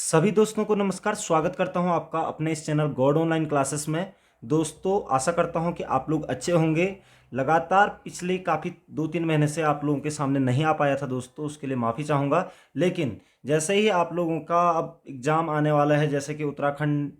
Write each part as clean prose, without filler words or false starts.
सभी दोस्तों को नमस्कार। स्वागत करता हूं आपका अपने इस चैनल गॉड ऑनलाइन क्लासेस में। दोस्तों आशा करता हूं कि आप लोग अच्छे होंगे। लगातार पिछले काफ़ी 2-3 महीने से आप लोगों के सामने नहीं आ पाया था दोस्तों, उसके लिए माफ़ी चाहूँगा। लेकिन जैसे ही आप लोगों का अब एग्ज़ाम आने वाला है, जैसे कि उत्तराखंड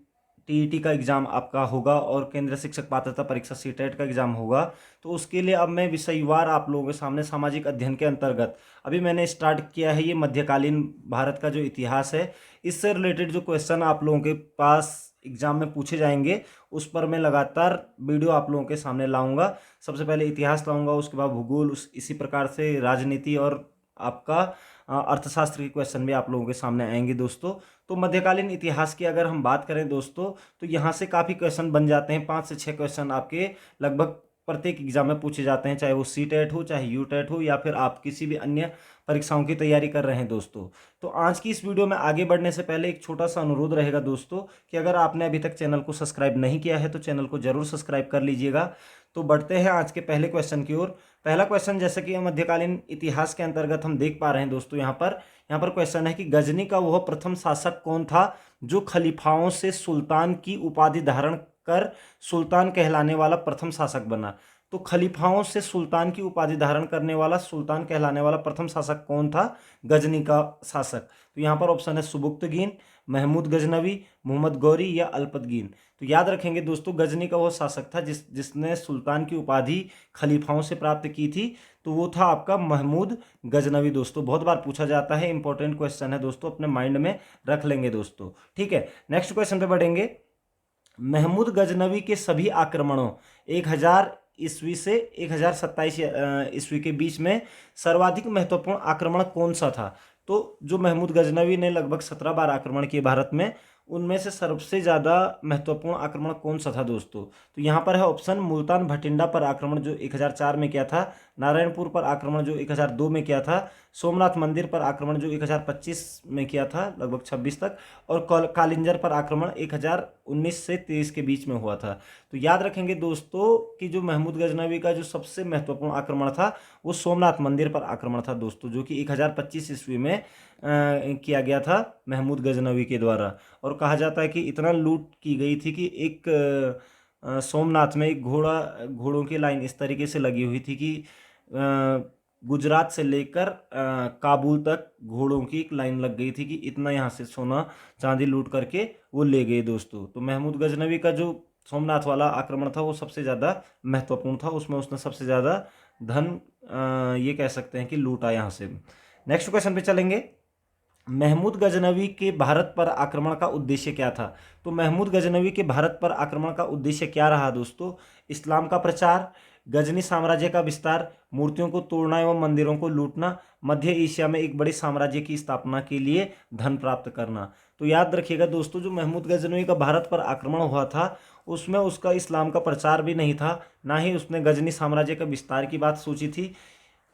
टीईटी का एग्ज़ाम आपका होगा और केंद्रीय शिक्षक पात्रता परीक्षा सीटेट का एग्ज़ाम होगा, तो उसके लिए अब मैं विषयवार आप लोगों के सामने सामाजिक अध्ययन के अंतर्गत अभी मैंने स्टार्ट किया है ये मध्यकालीन भारत का जो इतिहास है, इससे रिलेटेड जो क्वेश्चन आप लोगों के पास एग्जाम में पूछे जाएंगे उस पर मैं लगातार वीडियो आप लोगों के सामने लाऊंगा। सबसे पहले इतिहास लाऊंगा, उसके बाद भूगोल, इसी प्रकार से राजनीति और आपका अर्थशास्त्र के क्वेश्चन भी आप लोगों के सामने आएंगे दोस्तों। तो मध्यकालीन इतिहास की अगर हम बात करें दोस्तों, तो यहाँ से काफ़ी क्वेश्चन बन जाते हैं। 5 से 6 क्वेश्चन आपके लगभग प्रत्येक एग्जाम में पूछे जाते हैं, चाहे वो सी टेट हो, चाहे यू टेट हो, या फिर आप किसी भी अन्य परीक्षाओं की तैयारी कर रहे हैं दोस्तों। तो आज की इस वीडियो में आगे बढ़ने से पहले एक छोटा सा अनुरोध रहेगा दोस्तों कि अगर आपने अभी तक चैनल को सब्सक्राइब नहीं किया है तो चैनल को जरूर सब्सक्राइब कर लीजिएगा। तो बढ़ते हैं आज के पहले क्वेश्चन की ओर। पहला क्वेश्चन, जैसे कि मध्यकालीन इतिहास के अंतर्गत हम देख पा रहे हैं दोस्तों, यहाँ पर क्वेश्चन है कि गजनी का वह प्रथम शासक कौन था जो खलीफाओं से सुल्तान की उपाधि धारण कर सुल्तान कहलाने वाला प्रथम शासक बना। तो खलीफाओं से सुल्तान की उपाधि धारण करने वाला, सुल्तान कहलाने वाला प्रथम शासक कौन था? गजनी का शासक। तो यहाँ पर ऑप्शन है सुबुक्तगीन, महमूद गजनवी, मोहम्मद गौरी या अल्पतगीन। तो याद रखेंगे दोस्तों, गजनी का वो शासक था जिसने सुल्तान की उपाधि खलीफाओं से प्राप्त की थी, तो वो था आपका महमूद गजनवी दोस्तों। बहुत बार पूछा जाता है, इंपॉर्टेंट क्वेश्चन है दोस्तों, अपने माइंड में रख लेंगे दोस्तों। ठीक है, नेक्स्ट क्वेश्चन पे बढ़ेंगे। महमूद गजनवी के सभी आक्रमणों 1000 ईस्वी से 1027 ईस्वी के बीच में सर्वाधिक महत्वपूर्ण आक्रमण कौन सा था? तो जो महमूद गजनवी ने लगभग 17 बार आक्रमण किए भारत में, उनमें से सबसे ज़्यादा महत्वपूर्ण आक्रमण कौन सा था दोस्तों? तो यहाँ पर है ऑप्शन मुल्तान भटिंडा पर आक्रमण जो 1004 में किया था, नारायणपुर पर आक्रमण जो 1002 में किया था, सोमनाथ मंदिर पर आक्रमण जो 1025 में किया था लगभग 26 तक, और कालिंजर पर आक्रमण 1019 से 23 के बीच में हुआ था। तो याद रखेंगे दोस्तों कि जो महमूद गजनवी का जो सबसे महत्वपूर्ण आक्रमण था वो सोमनाथ मंदिर पर आक्रमण था दोस्तों, जो कि 1025 ईस्वी में किया गया था महमूद गजनवी के द्वारा। और कहा जाता है कि इतना लूट की गई थी कि एक सोमनाथ में एक घोड़ों की लाइन इस तरीके से लगी हुई थी कि गुजरात से लेकर काबुल तक घोड़ों की एक लाइन लग गई थी कि इतना यहाँ से सोना चांदी लूट करके वो ले गए दोस्तों। तो महमूद गजनवी का जो सोमनाथ वाला आक्रमण था वो सबसे ज़्यादा महत्वपूर्ण था, उसमें उसने सबसे ज़्यादा धन ये कह सकते हैं कि लूटा यहाँ से। नेक्स्ट क्वेश्चन पे चलेंगे। महमूद गजनवी के भारत पर आक्रमण का उद्देश्य क्या था? तो महमूद गजनवी के भारत पर आक्रमण का उद्देश्य क्या रहा दोस्तों? इस्लाम का प्रचार, गजनी साम्राज्य का विस्तार, मूर्तियों को तोड़ना एवं मंदिरों को लूटना, मध्य एशिया में एक बड़े साम्राज्य की स्थापना के लिए धन प्राप्त करना। तो याद रखिएगा दोस्तों, जो महमूद गजनवी का भारत पर आक्रमण हुआ था उसमें उसका इस्लाम का प्रचार भी नहीं था, ना ही उसने गजनी साम्राज्य का विस्तार की बात सोची थी,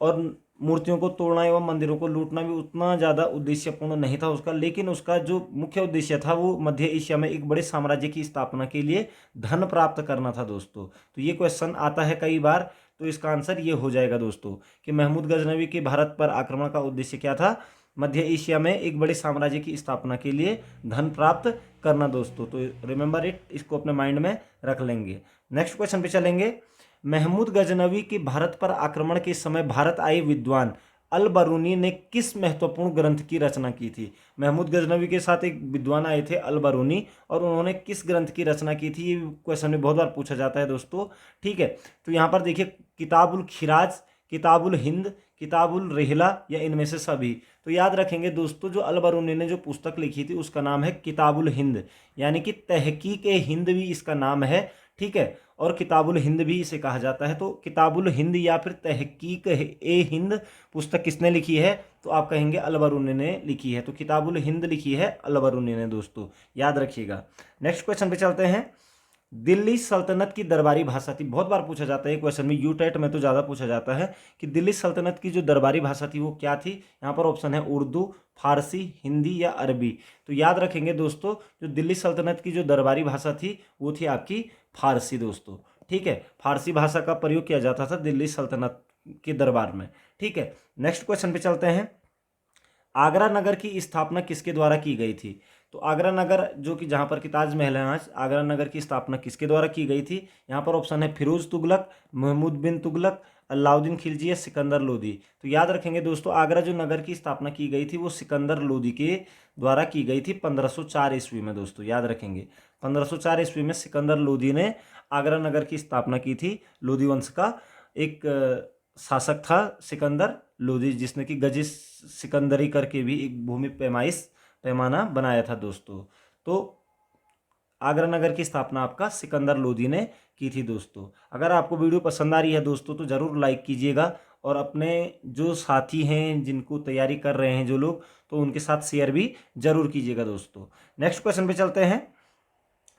और मूर्तियों को तोड़ना एवं मंदिरों को लूटना भी उतना ज़्यादा उद्देश्यपूर्ण नहीं था उसका। लेकिन उसका जो मुख्य उद्देश्य था वो मध्य एशिया में एक बड़े साम्राज्य की स्थापना के लिए धन प्राप्त करना था दोस्तों। तो ये क्वेश्चन आता है कई बार, तो इसका आंसर ये हो जाएगा दोस्तों कि महमूद गजनवी के भारत पर आक्रमण का उद्देश्य क्या था? मध्य एशिया में एक बड़े साम्राज्य की स्थापना के लिए धन प्राप्त करना दोस्तों। तो रिमेंबर इट, इसको अपने माइंड में रख लेंगे। नेक्स्ट क्वेश्चन पे चलेंगे। महमूद गजनवी के भारत पर आक्रमण के समय भारत आए विद्वान अल बरूनी ने किस महत्वपूर्ण ग्रंथ की रचना की थी? महमूद गजनवी के साथ एक विद्वान आए थे अल बरूनी, और उन्होंने किस ग्रंथ की रचना की थी? ये क्वेश्चन में बहुत बार पूछा जाता है दोस्तों। ठीक है, तो यहाँ पर देखिए, किताबुल खिराज, किताबुल हिंद, किताबुल रिहला या इनमें से सभी। तो याद रखेंगे दोस्तों, जो अल बरूनी ने जो पुस्तक लिखी थी उसका नाम है किताबुल हिंद, यानी कि तहकीक ए हिंद भी इसका नाम है। ठीक है, और किताबुल हिंद भी इसे कहा जाता है। तो किताबुल हिंद या फिर तहकीक ए हिंद पुस्तक किसने लिखी है? तो आप कहेंगे अल बरूनी ने लिखी है। तो किताबुल हिंद लिखी है अल बरूनी ने दोस्तों, याद रखिएगा। नेक्स्ट क्वेश्चन पे चलते हैं। दिल्ली सल्तनत की दरबारी भाषा थी, बहुत बार पूछा जाता है क्वेश्चन में, यू टेट में तो ज़्यादा पूछा जाता है कि दिल्ली सल्तनत की जो दरबारी भाषा थी वो क्या थी? यहाँ पर ऑप्शन है उर्दू, फारसी, हिंदी या अरबी। तो याद रखेंगे दोस्तों, जो दिल्ली सल्तनत की जो दरबारी भाषा थी वो थी आपकी फारसी दोस्तों। ठीक है, फारसी भाषा का प्रयोग किया जाता था दिल्ली सल्तनत के दरबार में। ठीक है, नेक्स्ट क्वेश्चन पे चलते हैं। आगरा नगर की स्थापना किसके द्वारा की गई थी? तो आगरा नगर जो कि जहाँ पर कि ताजमहल है आज, आगरा नगर की स्थापना किसके द्वारा की गई थी? यहाँ पर ऑप्शन है फिरोज तुगलक, महमूद बिन तुगलक, अलाउद्दीन खिलजी या सिकंदर लोदी। तो याद रखेंगे दोस्तों, आगरा जो नगर की स्थापना की गई थी वो सिकंदर लोदी के द्वारा की गई थी 1504 ईस्वी में। दोस्तों याद रखेंगे 1504 ईस्वी में सिकंदर लोदी ने आगरा नगर की स्थापना की थी। लोदी वंश का एक शासक था सिकंदर लोदी, जिसने कि गजिस सिकंदरी करके भी एक भूमि पैमाना बनाया था दोस्तों। तो आगरा नगर की स्थापना आपका सिकंदर लोदी ने की थी दोस्तों। अगर आपको वीडियो पसंद आ रही है दोस्तों तो ज़रूर लाइक कीजिएगा, और अपने जो साथी हैं जिनको तैयारी कर रहे हैं जो लोग, तो उनके साथ शेयर भी जरूर कीजिएगा दोस्तों। नेक्स्ट क्वेश्चन पे चलते हैं।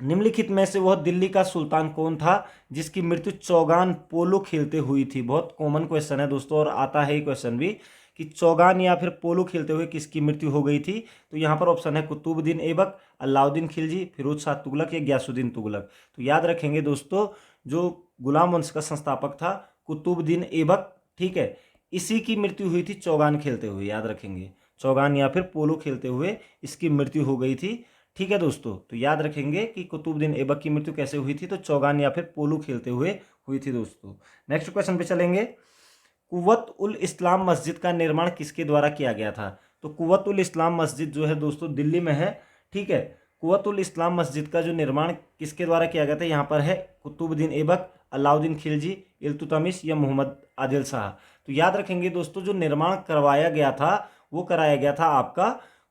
निम्नलिखित में से वह दिल्ली का सुल्तान कौन था जिसकी मृत्यु चौगान पोलो खेलते हुई थी? बहुत कॉमन क्वेश्चन है दोस्तों, और आता है ये क्वेश्चन भी कि चौगान या फिर पोलो खेलते हुए किसकी मृत्यु हो गई थी? तो यहाँ पर ऑप्शन है कुतुबुद्दीन ऐबक, अलाउद्दीन खिलजी, फिरोज शाह तुगलक या गयासुद्दीन तुगलक। तो याद रखेंगे दोस्तों, जो गुलाम वंश का संस्थापक था कुतुबुद्दीन ऐबक, ठीक है, इसी की मृत्यु हुई थी चौगान खेलते हुए। याद रखेंगे चौगान या फिर पोलो खेलते हुए इसकी मृत्यु हो गई थी। ठीक है दोस्तों, तो याद रखेंगे कि कुतुबुद्दीन ऐबक की मृत्यु कैसे हुई थी? तो चौगान या फिर पोलो खेलते हुए हुई थी दोस्तों। नेक्स्ट क्वेश्चन पे चलेंगे। कुव्वत उल इस्लाम मस्जिद का निर्माण किसके द्वारा किया गया था? तो कुव्वत उल इस्लाम मस्जिद जो है दोस्तों दिल्ली में है, ठीक है। कुव्वत उल इस्लाम मस्जिद का जो निर्माण किसके द्वारा किया गया था? यहाँ पर है कुतुबुद्दीन ऐबक, अलाउद्दीन खिलजी, इल्तुतमिश या मोहम्मद आदिल शाह। तो याद रखेंगे दोस्तों, जो निर्माण करवाया गया था वो कराया गया था आपका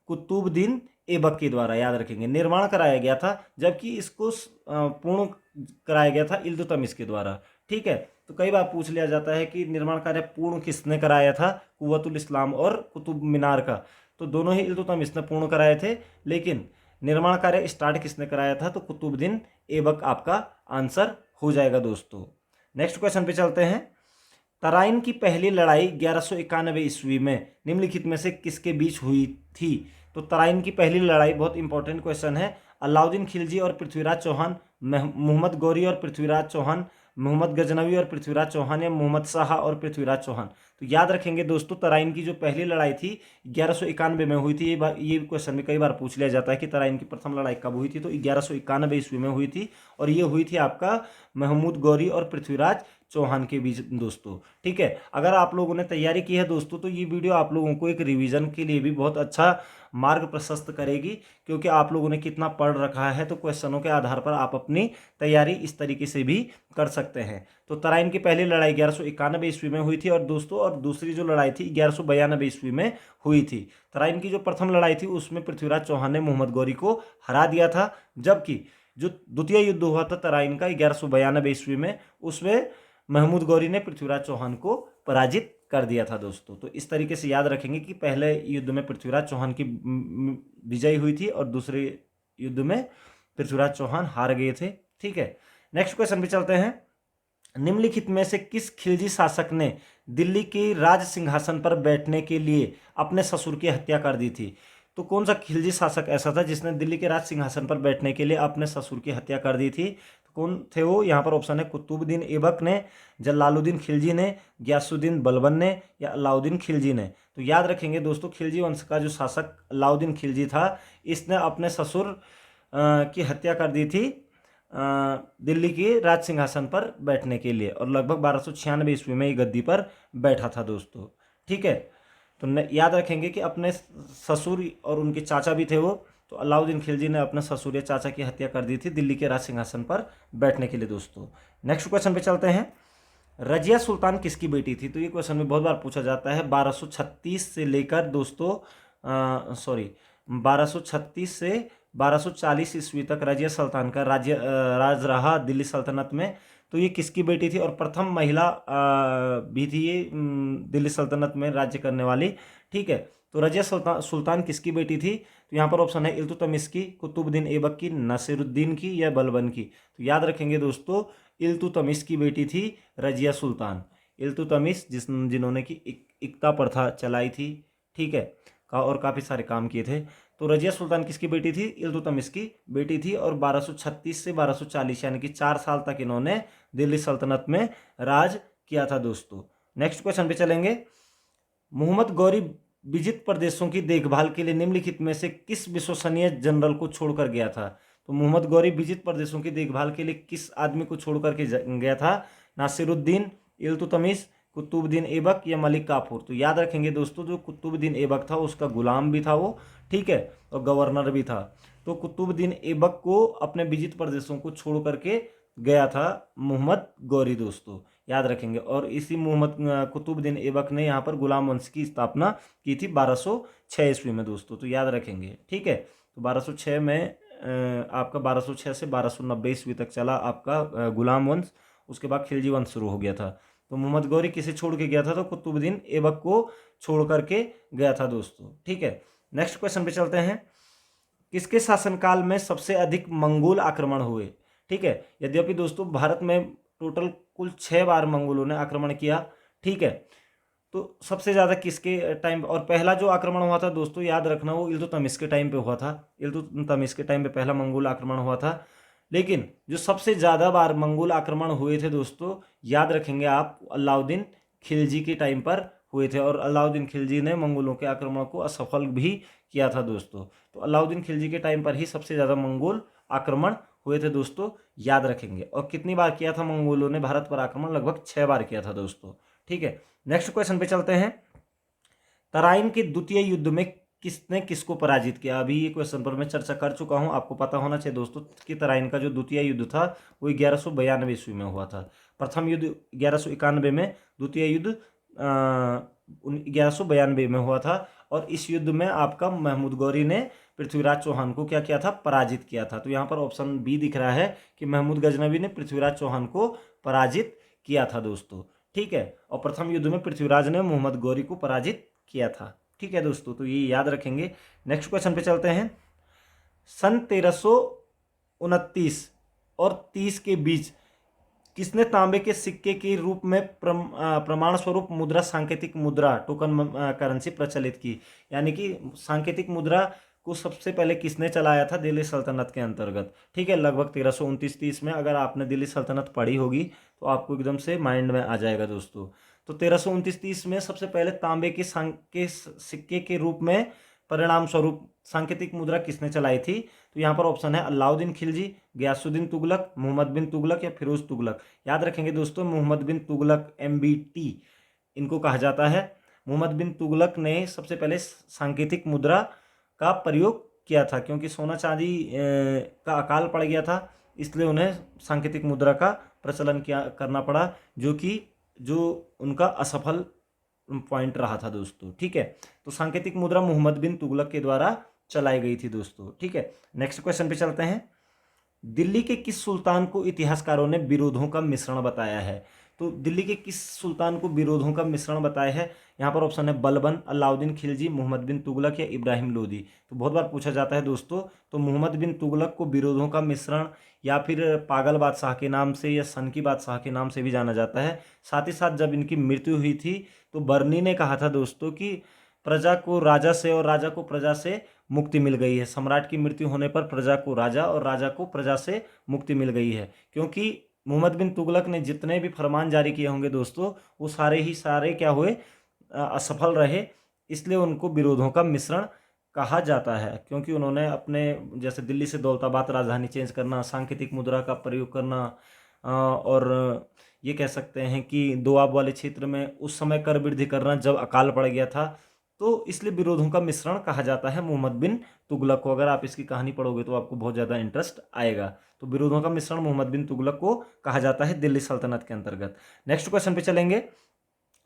कुतुबुद्दीन ऐबक के द्वारा। याद रखेंगे निर्माण कराया गया था, जबकि इसको पूर्ण कराया गया था इल्तुतमिश के द्वारा। ठीक है, तो कई बार पूछ लिया जाता है कि निर्माण कार्य पूर्ण किसने कराया था, कुव्वतुल इस्लाम और कुतुब मीनार का? तो दोनों ही इल्तुतमिश ने पूर्ण कराए थे, लेकिन निर्माण कार्य स्टार्ट किसने कराया था? तो कुतुबुद्दीन ऐबक आपका आंसर हो जाएगा दोस्तों। नेक्स्ट क्वेश्चन पे चलते हैं। तराइन की पहली लड़ाई 1191 ईस्वी में निम्नलिखित में से किसके बीच हुई थी? तो तराइन की पहली लड़ाई बहुत इंपॉर्टेंट क्वेश्चन है। अलाउद्दीन खिलजी और पृथ्वीराज चौहान, मोहम्मद गौरी और पृथ्वीराज चौहान, मोहम्मद गजनवी और पृथ्वीराज चौहान या मोहम्मद शाह और पृथ्वीराज चौहान। तो याद रखेंगे दोस्तों, तराइन की जो पहली लड़ाई थी 1191 में हुई थी। ये क्वेश्चन में कई बार पूछ लिया जाता है कि तराइन की प्रथम लड़ाई कब हुई थी? तो 1191 ईस्वी में हुई थी, और ये हुई थी आपका महमूद गौरी और पृथ्वीराज चौहान के बीच दोस्तों। ठीक है, अगर आप लोगों ने तैयारी की है दोस्तों तो ये वीडियो आप लोगों को एक रिवीजन के लिए भी बहुत अच्छा मार्ग प्रशस्त करेगी, क्योंकि आप लोगों ने कितना पढ़ रखा है, तो क्वेश्चनों के आधार पर आप अपनी तैयारी इस तरीके से भी कर सकते हैं। तो तराइन की पहली लड़ाई 1191 ईस्वी में हुई थी, और दोस्तों और दूसरी जो लड़ाई थी 1192 ईस्वी में हुई थी। तराइन की जो प्रथम लड़ाई थी उसमें पृथ्वीराज चौहान ने मोहम्मद गौरी को हरा दिया था, जबकि जो द्वितीय युद्ध हुआ था तराइन का 1192 ईस्वी में, उसमें महमूद गौरी ने पृथ्वीराज चौहान को पराजित कर दिया था दोस्तों। तो इस तरीके से याद रखेंगे कि पहले युद्ध में पृथ्वीराज चौहान की विजय हुई थी, और दूसरे युद्ध में पृथ्वीराज चौहान हार गए थे। ठीक है, नेक्स्ट क्वेश्चन पे चलते हैं। निम्नलिखित में से किस खिलजी शासक ने दिल्ली के राज सिंहासन पर बैठने के लिए अपने ससुर की हत्या कर दी थी? तो कौन सा खिलजी शासक ऐसा था जिसने दिल्ली के राज सिंहासन पर बैठने के लिए अपने ससुर की हत्या कर दी थी? तो कौन थे वो? यहाँ पर ऑप्शन है कुतुबुद्दीन ऐबक ने, जलालुद्दीन खिलजी ने, गयासुद्दीन बलबन ने या अलाउद्दीन खिलजी ने। तो याद रखेंगे दोस्तों, खिलजी वंश का जो शासक अलाउद्दीन खिलजी था, इसने अपने ससुर की हत्या कर दी थी दिल्ली के राज सिंहासन पर बैठने के लिए, और लगभग 1296 ईस्वी में ये गद्दी पर बैठा था दोस्तों। ठीक है, तो याद रखेंगे कि अपने ससुर और उनके चाचा भी थे वो, तो अलाउद्दीन खिलजी ने अपने ससुर या चाचा की हत्या कर दी थी दिल्ली के राज सिंहासन पर बैठने के लिए दोस्तों। नेक्स्ट क्वेश्चन पे चलते हैं। रजिया सुल्तान किसकी बेटी थी? तो ये क्वेश्चन में बहुत बार पूछा जाता है। 1236 से लेकर दोस्तों 1236 से 1240 ईस्वी तक रजिया सुल्तान का राज रहा दिल्ली सल्तनत में। तो ये किसकी बेटी थी? और प्रथम महिला भी थी ये दिल्ली सल्तनत में राज्य करने वाली। ठीक है, तो रजिया सुल्तान किसकी बेटी थी? तो यहाँ पर ऑप्शन है इल्तुतमिश की, कुतुबुद्दीन ऐबक की, नसीरुद्दीन की या बलबन की। तो याद रखेंगे दोस्तों, इल्तुतमिश की बेटी थी रजिया सुल्तान। इल्तुतमिश जिन्होंने की इक्ता प्रथा चलाई थी, ठीक है, और काफ़ी सारे काम किए थे। तो रजिया सुल्तान किसकी बेटी थी? इल्तुतमिश की बेटी थी, और 1236 से 1240 यानी कि 4 साल तक इन्होंने दिल्ली सल्तनत में राज किया था दोस्तों। नेक्स्ट क्वेश्चन पे चलेंगे। मोहम्मद गौरी विजित प्रदेशों की देखभाल के लिए निम्नलिखित में से किस विश्वसनीय जनरल को छोड़कर गया था? तो मोहम्मद गौरी विजित प्रदेशों की देखभाल के लिए किस आदमी को छोड़कर के गया था? नासिरुद्दीन, इल्तुतमिश, कुतुबुद्दीन ऐबक या मलिक काफूर? तो याद रखेंगे दोस्तों, जो कुतुबुद्दीन ऐबक था उसका गुलाम भी था वो, ठीक है, और गवर्नर भी था। तो कुतुबुद्दीन ऐबक को अपने विजित प्रदेशों को छोड़ करके गया था मोहम्मद गौरी दोस्तों, याद रखेंगे। और इसी मोहम्मद कुतुबुद्दीन ऐबक ने यहाँ पर गुलाम वंश की स्थापना की थी 1206 ईस्वी में दोस्तों, तो याद रखेंगे, ठीक है। तो 1206 में आपका 1206 से 1290 ईस्वी तक चला आपका गुलाम वंश, उसके बाद खिलजी वंश शुरू हो गया था। तो मोहम्मद गौरी किसे छोड़ के गया था? तो कुतुबुद्दीन ऐबक को छोड़ करके गया था दोस्तों, ठीक है। नेक्स्ट क्वेश्चन पे चलते हैं। किसके शासनकाल में सबसे अधिक मंगोल आक्रमण हुए? ठीक है, यद्यपि दोस्तों भारत में टोटल कुल 6 बार मंगोलों ने आक्रमण किया, ठीक है। तो सबसे ज़्यादा किसके टाइम, और पहला जो आक्रमण हुआ था दोस्तों याद रखना, वो इल्तुतमिश के टाइम पे हुआ था। इल्तुतमिश के टाइम पे पहला मंगोल आक्रमण हुआ था। लेकिन जो सबसे ज़्यादा बार मंगोल आक्रमण हुए थे दोस्तों, याद रखेंगे आप, अलाउद्दीन खिलजी के टाइम पर हुए थे। और अलाउद्दीन खिलजी ने मंगोलों के आक्रमण को असफल भी किया था दोस्तों। तो अलाउद्दीन खिलजी के टाइम पर ही सबसे ज़्यादा मंगोल आक्रमण हुए थे दोस्तों, याद रखेंगे। और कितनी बार किया था मंगोलों ने भारत पर आक्रमण? लगभग 6 बार किया था दोस्तों, ठीक है। नेक्स्ट क्वेश्चन पे चलते हैं। तराइन के द्वितीय युद्ध में किसने किसको पराजित किया? अभी ये क्वेश्चन पर मैं चर्चा कर चुका हूं, आपको पता होना चाहिए दोस्तों कि तराइन का जो द्वितीय युद्ध था वो 1192 ईस्वी में हुआ था। प्रथम युद्ध 1191 में, द्वितीय युद्ध 1192 में हुआ था। और इस युद्ध में आपका महमूद गौरी ने पृथ्वीराज चौहान को क्या किया था? पराजित किया था। तो यहाँ पर ऑप्शन बी दिख रहा है कि महमूद गजनवी ने पृथ्वीराज चौहान को पराजित किया था दोस्तों, ठीक है। और प्रथम युद्ध में पृथ्वीराज ने मोहम्मद गौरी को पराजित किया था, ठीक है दोस्तों, तो ये याद रखेंगे। नेक्स्ट क्वेश्चन पे चलते हैं। सन 1329 और 30 के बीच किसने तांबे के सिक्के के रूप में प्रमाण स्वरूप मुद्रा, सांकेतिक मुद्रा, टोकन करेंसी प्रचलित की? यानी कि सांकेतिक मुद्रा को सबसे पहले किसने चलाया था? दिल्ली सल्तनत के अंतर्गत, ठीक है, लगभग 1329-30 में। अगर आपने दिल्ली सल्तनत पढ़ी होगी तो आपको एकदम से माइंड में आ जाएगा दोस्तों। तो 1329-30 में सबसे पहले तांबे के सिक्के के रूप में परिणाम स्वरूप सांकेतिक मुद्रा किसने चलाई थी? तो यहाँ पर ऑप्शन है अलाउद्दीन खिलजी, गयासुद्दीन तुगलक, मोहम्मद बिन तुगलक या फिरोज तुगलक। याद रखेंगे दोस्तों, मोहम्मद बिन तुगलक, MBT इनको कहा जाता है। मोहम्मद बिन तुगलक ने सबसे पहले सांकेतिक मुद्रा का प्रयोग किया था, क्योंकि सोना चांदी का अकाल पड़ गया था, इसलिए उन्हें सांकेतिक मुद्रा का प्रचलन करना पड़ा, जो उनका असफल पॉइंट रहा था दोस्तों, ठीक है। तो सांकेतिक मुद्रा मोहम्मद बिन तुगलक के द्वारा चलाई गई थी दोस्तों, ठीक है। नेक्स्ट क्वेश्चन पे चलते हैं। दिल्ली के किस सुल्तान को इतिहासकारों ने विरोधों का मिश्रण बताया है? तो दिल्ली के किस सुल्तान को विरोधों का मिश्रण बताया है? यहाँ पर ऑप्शन है बलबन, अलाउद्दीन खिलजी, मोहम्मद बिन तुगलक या इब्राहिम लोदी। तो बहुत बार पूछा जाता है दोस्तों, तो मोहम्मद बिन तुगलक को विरोधों का मिश्रण या फिर पागल बादशाह के नाम से या सन की बादशाह के नाम से भी जाना जाता है। साथ ही साथ जब इनकी मृत्यु हुई थी तो बर्नी ने कहा था दोस्तों कि प्रजा को राजा से और राजा को प्रजा से मुक्ति मिल गई है। सम्राट की मृत्यु होने पर प्रजा को राजा और राजा को प्रजा से मुक्ति मिल गई है, क्योंकि मोहम्मद बिन तुगलक ने जितने भी फरमान जारी किए होंगे दोस्तों वो सारे ही सारे क्या हुए? असफल रहे, इसलिए उनको विरोधों का मिश्रण कहा जाता है। क्योंकि उन्होंने अपने जैसे दिल्ली से दौलताबाद राजधानी चेंज करना, सांकेतिक मुद्रा का प्रयोग करना, और ये कह सकते हैं कि दोआब वाले क्षेत्र में उस समय कर वृद्धि करना जब अकाल पड़ गया था, तो इसलिए विरोधों का मिश्रण कहा जाता है मोहम्मद बिन तुगलक को। अगर आप इसकी कहानी पढ़ोगे तो आपको बहुत ज़्यादा इंटरेस्ट आएगा। तो विरोधों का मिश्रण मोहम्मद बिन तुगलक को कहा जाता है दिल्ली सल्तनत के अंतर्गत। नेक्स्ट क्वेश्चन पे चलेंगे।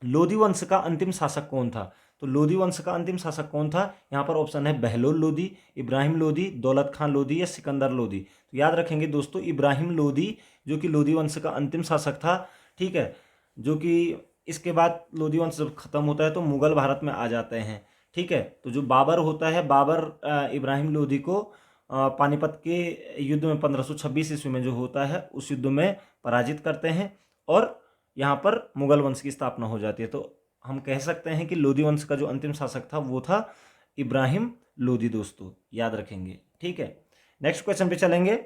लोधी वंश का अंतिम शासक कौन था? तो लोधी वंश का अंतिम शासक कौन था? यहाँ पर ऑप्शन है बहलोल लोधी, इब्राहिम लोधी, दौलत खान लोधी या सिकंदर लोधी। तो याद रखेंगे दोस्तों, इब्राहिम लोधी जो कि लोधी वंश का अंतिम शासक था, ठीक है, जो कि इसके बाद लोधी वंश जब खत्म होता है तो मुगल भारत में आ जाते हैं, ठीक है। तो जो बाबर होता है, बाबर इब्राहिम लोधी को पानीपत के युद्ध में 1526 ईस्वी में जो होता है उस युद्ध में पराजित करते हैं और यहाँ पर मुगल वंश की स्थापना हो जाती है। तो हम कह सकते हैं कि लोधी वंश का जो अंतिम शासक था वो था इब्राहिम लोधी दोस्तों, याद रखेंगे, ठीक है। नेक्स्ट क्वेश्चन पे चलेंगे।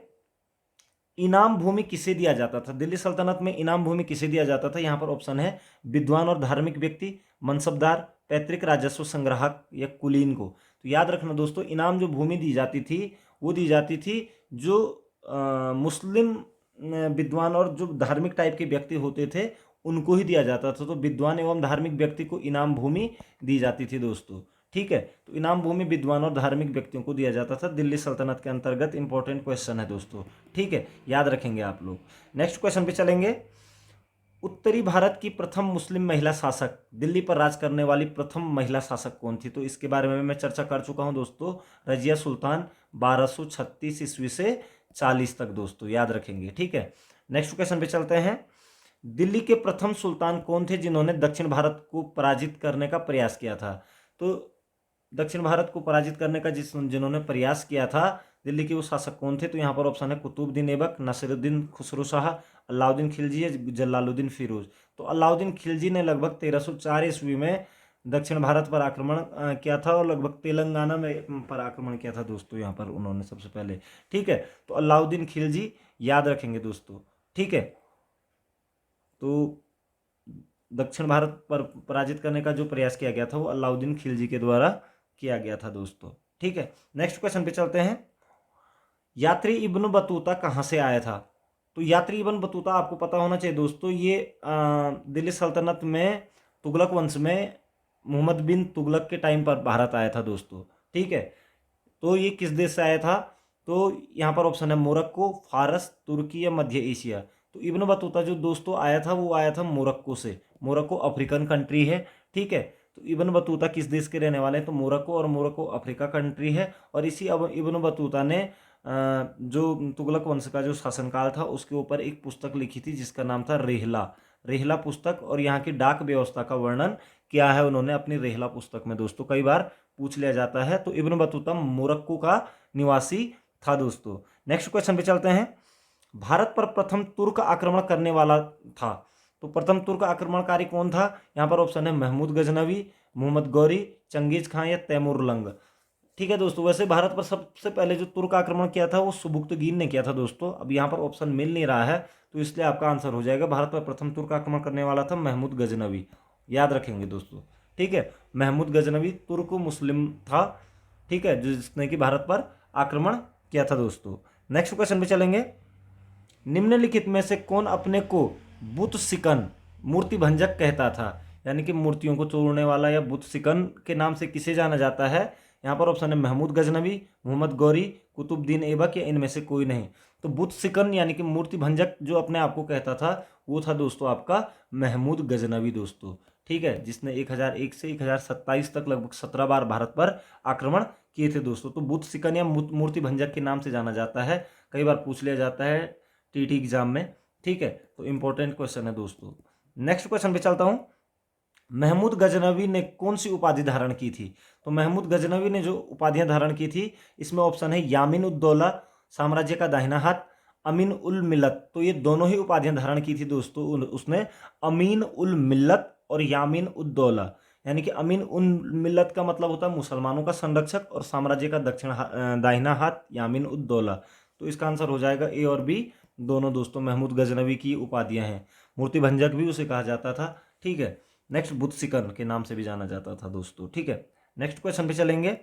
इनाम भूमि किसे दिया जाता था? दिल्ली सल्तनत में इनाम भूमि किसे दिया जाता था? यहाँ पर ऑप्शन है विद्वान और धार्मिक व्यक्ति, मनसबदार, पैतृक राजस्व संग्राहक या कुलीन को। तो याद रखना दोस्तों, इनाम जो भूमि दी जाती थी वो दी जाती थी जो मुस्लिम विद्वान और जो धार्मिक टाइप के व्यक्ति होते थे उनको ही दिया जाता था। तो विद्वान एवं धार्मिक व्यक्ति को इनाम भूमि दी जाती थी दोस्तों। ठीक है, तो इनाम भूमि विद्वान और धार्मिक व्यक्तियों को दिया जाता था दिल्ली सल्तनत के अंतर्गत। इंपॉर्टेंट क्वेश्चन है दोस्तों, ठीक है, याद रखेंगे आप लोग। नेक्स्ट क्वेश्चन पे चलेंगे। उत्तरी भारत की प्रथम मुस्लिम महिला शासक, दिल्ली पर राज करने वाली प्रथम महिला शासक कौन थी? तो इसके बारे में मैं चर्चा कर चुका हूं दोस्तों, रजिया सुल्तान 1236 ईस्वी से 40 तक दोस्तों, याद रखेंगे। ठीक है, नेक्स्ट क्वेश्चन पे चलते हैं। दिल्ली के प्रथम सुल्तान कौन थे जिन्होंने दक्षिण भारत को पराजित करने का प्रयास किया था? तो दक्षिण भारत को पराजित करने का जिन्होंने प्रयास किया था दिल्ली के वो शासक कौन थे? तो यहाँ पर ऑप्शन है कुतुबुद्दीन ऐबक, नसीरुद्दीन खुसरो शाह, अलाउद्दीन खिलजी या जलालुद्दीन फिरोज। तो अलाउद्दीन खिलजी ने लगभग 1304 ईस्वी में दक्षिण भारत पर आक्रमण किया था और लगभग तेलंगाना में पर आक्रमण किया था दोस्तों, यहाँ पर उन्होंने सबसे पहले। ठीक है, तो अलाउद्दीन खिलजी याद रखेंगे दोस्तों। ठीक है, तो दक्षिण भारत पर पराजित करने का जो प्रयास किया गया था वो अलाउद्दीन खिलजी के द्वारा किया गया था दोस्तों। ठीक है, नेक्स्ट क्वेश्चन पे चलते हैं। यात्री इब्न बतूता कहाँ से आया था? तो यात्री इब्न बतूता आपको पता होना चाहिए दोस्तों, ये दिल्ली सल्तनत में तुगलक वंश में मोहम्मद बिन तुगलक के टाइम पर भारत आया था दोस्तों। ठीक है, तो ये किस देश से आया था? तो यहाँ पर ऑप्शन है मोरक्को, फारस, तुर्की या मध्य एशिया। तो इब्न बतूता जो दोस्तों आया था वो आया था मोरक्को से। मोरक्को अफ्रीकन कंट्री है। ठीक है, तो इब्न बतूता किस देश के रहने वाले हैं? तो मोरक्को, और मोरक्को अफ्रीका कंट्री है। और इसी इब्न बतूता ने जो तुगलक वंश का जो शासनकाल था उसके ऊपर एक पुस्तक लिखी थी जिसका नाम था रेहला। रेहला पुस्तक, और यहाँ की डाक व्यवस्था का वर्णन किया है उन्होंने अपनी रेहला पुस्तक में दोस्तों, कई बार पूछ लिया जाता है। तो इब्न बतूता मोरक्को का निवासी था दोस्तों। नेक्स्ट क्वेश्चन पे चलते हैं। भारत पर प्रथम तुर्क आक्रमण करने वाला था, तो प्रथम तुर्क आक्रमणकारी कौन था? यहाँ पर ऑप्शन है महमूद गजनवी, मोहम्मद गौरी, चंगेज खां या तैमूर लंग। ठीक है दोस्तों, वैसे भारत पर सबसे पहले जो तुर्क आक्रमण किया था वो सुबुक्तगीन ने किया था दोस्तों। अब यहाँ पर ऑप्शन मिल नहीं रहा है तो इसलिए आपका आंसर हो जाएगा, भारत पर प्रथम तुर्क आक्रमण करने वाला था महमूद गजनवी, याद रखेंगे दोस्तों। ठीक है, महमूद गजनवी तुर्क मुस्लिम था। ठीक है, जिसने कि भारत पर आक्रमण किया था दोस्तों। नेक्स्ट क्वेश्चन पे चलेंगे। निम्नलिखित में से कौन अपने को बुत सिकन मूर्ति भंजक कहता था? यानी कि मूर्तियों को तोड़ने वाला या बुत सिकन के नाम से किसे जाना जाता है? यहाँ पर ऑप्शन है महमूद गजनवी, मोहम्मद गौरी, कुतुबुद्दीन ऐबक या इनमें से कोई नहीं। तो बुत सिकन यानी कि मूर्ति भंजक जो अपने आप को कहता था वो था दोस्तों आपका महमूद गजनवी दोस्तों। ठीक है, जिसने 1001 से 1027 तक लगभग 17 बार भारत पर आक्रमण किए थे दोस्तों। तो बुत सिकन या मूर्ति भंजक के नाम से जाना जाता है, कई बार पूछ लिया जाता है टीटी एग्जाम में। ठीक है, तो इंपॉर्टेंट क्वेश्चन है दोस्तों। नेक्स्ट क्वेश्चन पे चलता हूं। महमूद गजनवी ने कौन सी उपाधि धारण की थी? तो महमूद गजनवी ने जो उपाधियां धारण की थी इसमें ऑप्शन है यामीन उद दौला, साम्राज्य का दाहिना हाथ, अमीन उल मिल्लत। तो ये दोनों ही उपाधियां धारण की थी दोस्तों उसने, अमीन उल मिल्लत और यामीन उद दौला। यानी कि अमीन उल मिल्लत का मतलब होता है मुसलमानों का संरक्षक, और साम्राज्य का दाहिना हाथ यामीन उद दौला। तो इसका आंसर हो जाएगा ए और बी दोनों दोस्तों, महमूद गजनवी की उपाधियां हैं। मूर्ति भंजक भी उसे कहा जाता था। ठीक है, नेक्स्ट बुत सिकन के नाम से भी जाना जाता था दोस्तों। ठीक है, नेक्स्ट क्वेश्चन पे चलेंगे।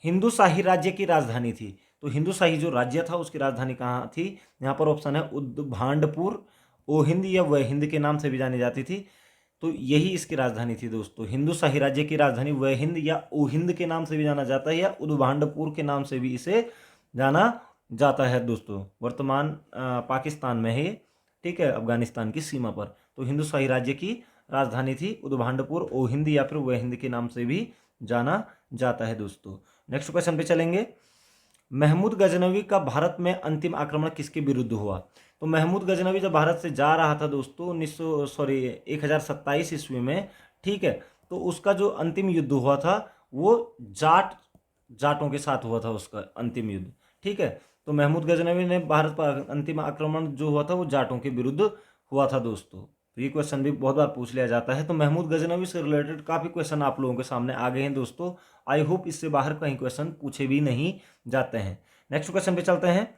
हिंदू शाही राज्य की राजधानी थी, तो हिंदू शाही जो राज्य था उसकी राजधानी कहाँ थी? यहाँ पर ऑप्शन है उद्भांडपुर, ओहिंद या वहिंद के नाम से भी जानी जाती थी। तो यही इसकी राजधानी थी दोस्तों। हिंदू शाही राज्य की राजधानी वहिंद या ओहिंद के नाम से भी जाना जाता है, या उद्भांडपुर के नाम से भी इसे जाना जाता है दोस्तों। वर्तमान पाकिस्तान में है। ठीक है, अफगानिस्तान की सीमा पर। तो हिंदू शाही राज्य की राजधानी थी उद्भांडपुर, ओहिंद या फिर वहिंद के नाम से भी जाना जाता है दोस्तों। नेक्स्ट क्वेश्चन पे चलेंगे। महमूद गजनवी का भारत में अंतिम आक्रमण किसके विरुद्ध हुआ? तो महमूद गजनवी जब भारत से जा रहा था दोस्तों 1027 ईस्वी में, ठीक है, तो उसका जो अंतिम युद्ध हुआ था वो जाटों के साथ हुआ था उसका अंतिम युद्ध। ठीक है, तो महमूद गजनवी ने भारत पर अंतिम आक्रमण जो हुआ था वो जाटों के विरुद्ध हुआ था दोस्तों। तो ये क्वेश्चन भी बहुत बार पूछ लिया जाता है। तो महमूद गजनवी से रिलेटेड काफ़ी क्वेश्चन आप लोगों के सामने आ गए हैं दोस्तों। आई होप इससे बाहर कहीं क्वेश्चन पूछे भी नहीं जाते हैं। नेक्स्ट क्वेश्चन पे चलते हैं।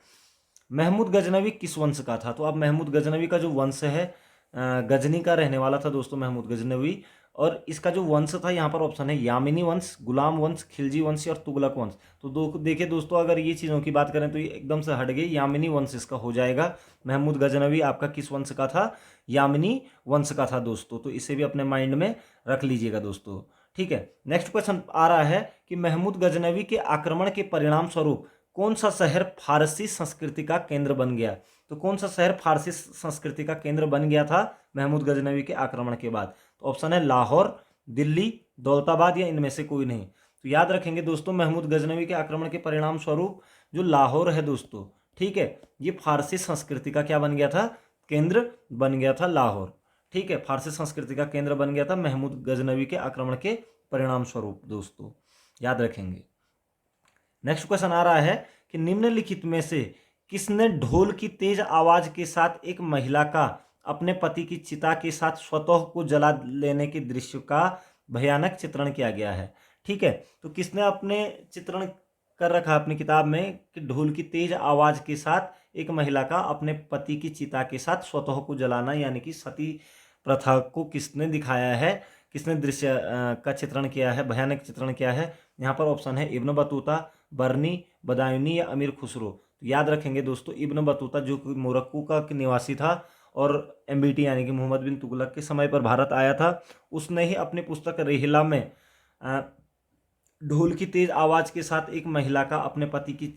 महमूद गजनवी किस वंश का था? तो अब महमूद गजनवी का जो वंश है गजनी का रहने वाला था दोस्तों महमूद गजनवी। और इसका जो वंश था यहाँ पर ऑप्शन है यामिनी वंश, गुलाम वंश, खिलजी वंश और तुगलक वंश। तो देखिए दोस्तों, अगर ये चीज़ों की बात करें तो ये एकदम से हट गई, यामिनी वंश इसका हो जाएगा। महमूद गजनवी आपका किस वंश का था? यामिनी वंश का था दोस्तों। तो इसे भी अपने माइंड में रख लीजिएगा दोस्तों। ठीक है, नेक्स्ट क्वेश्चन आ रहा है कि महमूद गजनवी के आक्रमण के परिणाम स्वरूप कौन सा शहर फारसी संस्कृति का केंद्र बन गया? तो कौन सा शहर फारसी संस्कृति का केंद्र बन गया था महमूद गजनवी के आक्रमण के बाद? तो ऑप्शन है लाहौर, दिल्ली, दौलताबाद या इनमें से कोई नहीं। तो याद रखेंगे दोस्तों, महमूद गजनवी के आक्रमण के परिणाम स्वरूप जो लाहौर है दोस्तों, ठीक है, ये फारसी संस्कृति का क्या बन गया था? केंद्र बन गया था लाहौर। ठीक है, फारसी संस्कृति का केंद्र बन गया था महमूद गजनवी के आक्रमण के परिणाम स्वरूप दोस्तों, याद रखेंगे। नेक्स्ट क्वेश्चन आ रहा है कि निम्नलिखित में से किसने ढोल की तेज आवाज के साथ एक महिला का अपने पति की चिता के साथ स्वतः को जला लेने के दृश्य का भयानक चित्रण किया गया है? ठीक है, तो किसने अपने चित्रण कर रखा है अपनी किताब में कि ढोल की तेज आवाज के साथ एक महिला का अपने पति की चिता के साथ स्वतः को जलाना, यानी कि सती प्रथा को किसने दिखाया है, किसने दृश्य का चित्रण किया है, भयानक चित्रण किया है? यहाँ पर ऑप्शन है इब्न बतूता, बर्नी, बदायूनी या अमीर खुसरो। तो याद रखेंगे दोस्तों, इब्न बतूता जो कि मोरक्को का निवासी था और एमबीटी यानी कि मोहम्मद बिन तुगलक के समय पर भारत आया था, उसने ही अपनी पुस्तक रिहिला में ढोल की तेज आवाज के साथ एक महिला का अपने पति की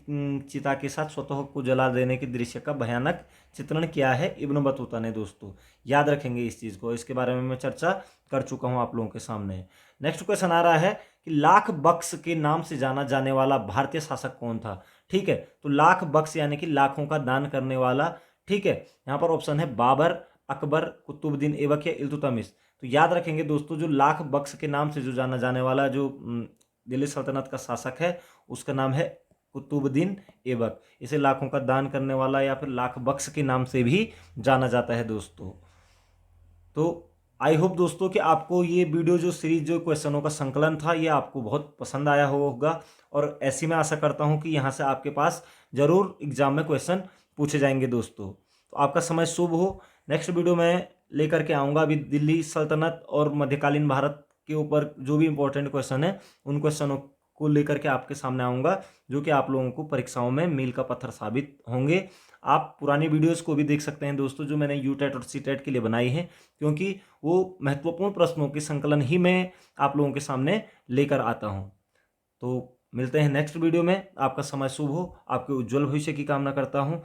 चिता के साथ स्वतः को जला देने के दृश्य का भयानक चित्रण किया है इब्न बतूता ने दोस्तों। याद रखेंगे इस चीज़ को, इसके बारे में मैं चर्चा कर चुका हूं आप लोगों के सामने। नेक्स्ट क्वेश्चन आ रहा है कि लाख बख्श के नाम से जाना जाने वाला भारतीय शासक कौन था? ठीक है, तो लाख बख्श यानी कि लाखों का दान करने वाला। ठीक है, यहाँ पर ऑप्शन है बाबर, अकबर, कुतुबुद्दीन ऐबक या इल्तुतमिश। तो याद रखेंगे दोस्तों, जो लाख बख्श के नाम से जो जाना जाने वाला जो दिल्ली सल्तनत का शासक है उसका नाम है कुतुबुद्दीन ऐबक। इसे लाखों का दान करने वाला या फिर लाख बख्श के नाम से भी जाना जाता है दोस्तों। तो आई होप दोस्तों कि आपको ये वीडियो जो सीरीज जो क्वेश्चनों का संकलन था ये आपको बहुत पसंद आया होगा, और ऐसी मैं आशा करता हूँ कि यहाँ से आपके पास जरूर एग्जाम में क्वेश्चन पूछे जाएंगे दोस्तों। तो आपका समय शुभ हो। नेक्स्ट वीडियो में लेकर के आऊँगा अभी दिल्ली सल्तनत और मध्यकालीन भारत के ऊपर जो भी इंपॉर्टेंट क्वेश्चन है उन क्वेश्चनों को लेकर के आपके सामने आऊँगा, जो कि आप लोगों को परीक्षाओं में मील का पत्थर साबित होंगे। आप पुरानी वीडियोस को भी देख सकते हैं दोस्तों, जो मैंने यूटेट और सीटेट के लिए बनाई है, क्योंकि वो महत्वपूर्ण प्रश्नों के संकलन ही मैं आप लोगों के सामने लेकर आता हूँ। तो मिलते हैं नेक्स्ट वीडियो में। आपका समय शुभ हो, आपके उज्जवल भविष्य की कामना करता हूँ।